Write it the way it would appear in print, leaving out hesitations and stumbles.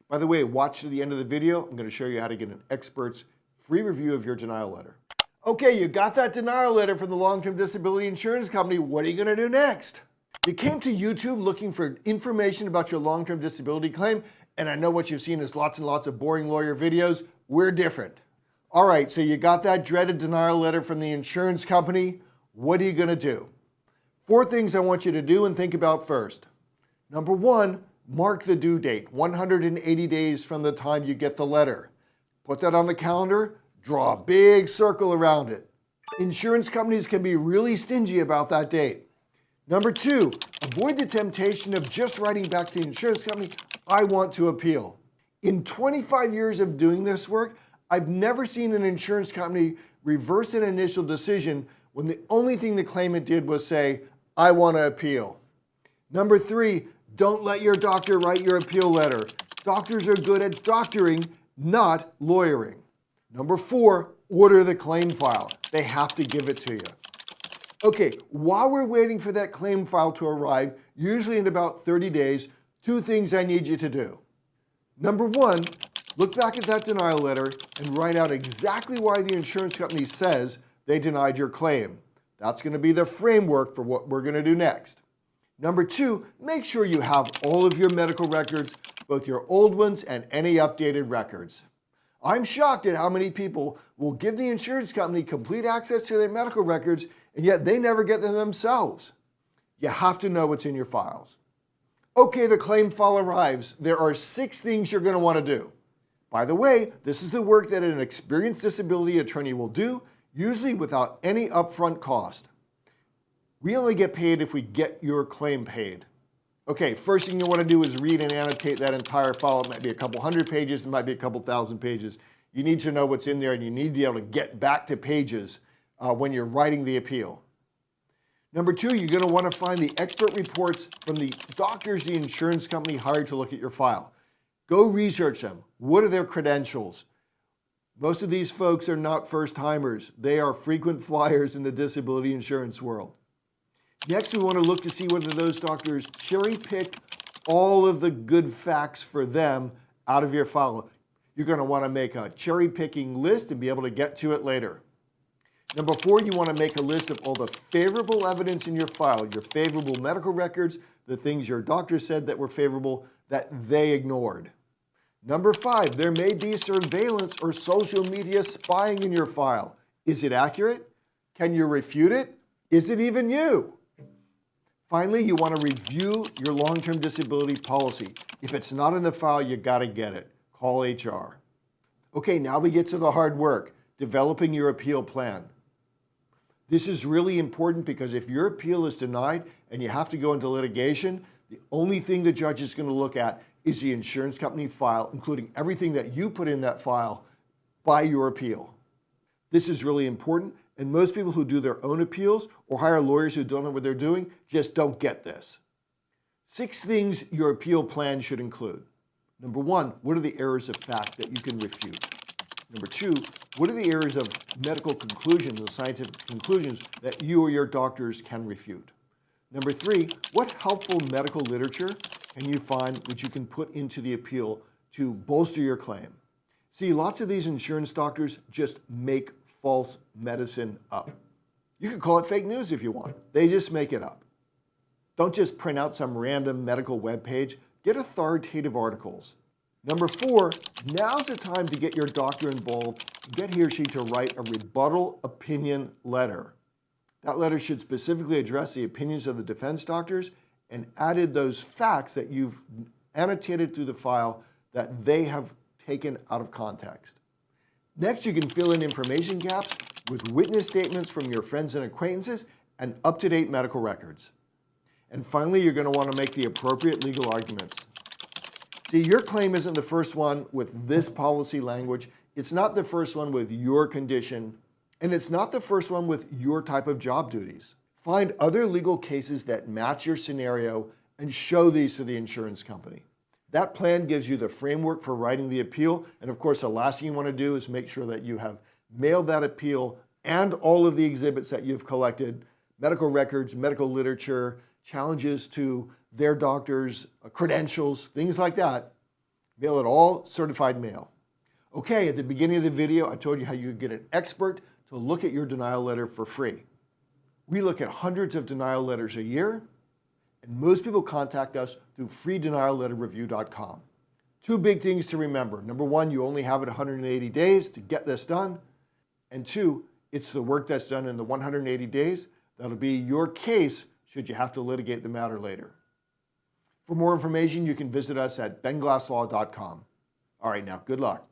By the way, watch to the end of the video. I'm going to show you how to get an expert's free review of your denial letter. Okay, you got that denial letter from the long-term disability insurance company. What are you going to do next? You came to YouTube looking for information about your long-term disability claim, and I know what you've seen is lots and lots of boring lawyer videos. We're different. All right, so you got that dreaded denial letter from the insurance company. What are you going to do? 4 things I want you to do and think about first. Number 1, mark the due date, 180 days from the time you get the letter. Put that on the calendar, draw a big circle around it. Insurance companies can be really stingy about that date. Number 2, avoid the temptation of just writing back to the insurance company, I want to appeal. In 25 years of doing this work, I've never seen an insurance company reverse an initial decision when the only thing the claimant did was say, I want to appeal. Number 3, don't let your doctor write your appeal letter. Doctors are good at doctoring, not lawyering. Number 4, order the claim file. They have to give it to you. Okay, while we're waiting for that claim file to arrive, usually in about 30 days, 2 things I need you to do. Number 1, look back at that denial letter and write out exactly why the insurance company says they denied your claim. That's going to be the framework for what we're going to do next. Number 2, make sure you have all of your medical records, both your old ones and any updated records. I'm shocked at how many people will give the insurance company complete access to their medical records, and yet they never get them themselves. You have to know what's in your files. Okay, the claim file arrives. There are 6 things you're going to want to do. By the way, this is the work that an experienced disability attorney will do, usually without any upfront cost. We only get paid if we get your claim paid. Okay, first thing you want to do is read and annotate that entire file. It might be a couple hundred pages, it might be a couple thousand pages. You need to know what's in there, and you need to be able to get back to pages when you're writing the appeal. Number 2, you're going to want to find the expert reports from the doctors the insurance company hired to look at your file. Go research them. What are their credentials? Most of these folks are not first-timers. They are frequent flyers in the disability insurance world. Next, we want to look to see whether those doctors cherry-pick all of the good facts for them out of your file. You're going to want to make a cherry-picking list and be able to get to it later. Number 4, you want to make a list of all the favorable evidence in your file, your favorable medical records, the things your doctor said that were favorable that they ignored. Number 5, there may be surveillance or social media spying in your file. Is it accurate? Can you refute it? Is it even you? Finally, you want to review your long-term disability policy. If it's not in the file, you got to get it. Call HR. Okay, now we get to the hard work, developing your appeal plan. This is really important because if your appeal is denied and you have to go into litigation, the only thing the judge is going to look at is the insurance company file, including everything that you put in that file by your appeal. This is really important, and most people who do their own appeals or hire lawyers who don't know what they're doing just don't get this. 6 things your appeal plan should include. Number 1, what are the errors of fact that you can refute? Number 2, what are the areas of medical conclusions and scientific conclusions that you or your doctors can refute? Number 3, what helpful medical literature can you find which you can put into the appeal to bolster your claim? See, lots of these insurance doctors just make false medicine up. You can call it fake news if you want. They just make it up. Don't just print out some random medical webpage. Get authoritative articles. Number 4, now's the time to get your doctor involved and get he or she to write a rebuttal opinion letter. That letter should specifically address the opinions of the defense doctors and added those facts that you've annotated through the file that they have taken out of context. Next, you can fill in information gaps with witness statements from your friends and acquaintances and up-to-date medical records. And finally, you're going to want to make the appropriate legal arguments. See, your claim isn't the first one with this policy language. It's not the first one with your condition, and it's not the first one with your type of job duties. Find other legal cases that match your scenario and show these to the insurance company. That plan gives you the framework for writing the appeal, and of course, the last thing you want to do is make sure that you have mailed that appeal and all of the exhibits that you've collected, medical records, medical literature, challenges to their doctors, credentials, things like that, Mail it all certified mail. Okay, at the beginning of the video, I told you how you could get an expert to look at your denial letter for free. We look at hundreds of denial letters a year, and most people contact us through freedenialletterreview.com. Two big things to remember. Number one, you only have it 180 days to get this done. And two, it's the work that's done in the 180 days that'll be your case should you have to litigate the matter later. For more information, you can visit us at BenGlassLaw.com. All right, now, good luck.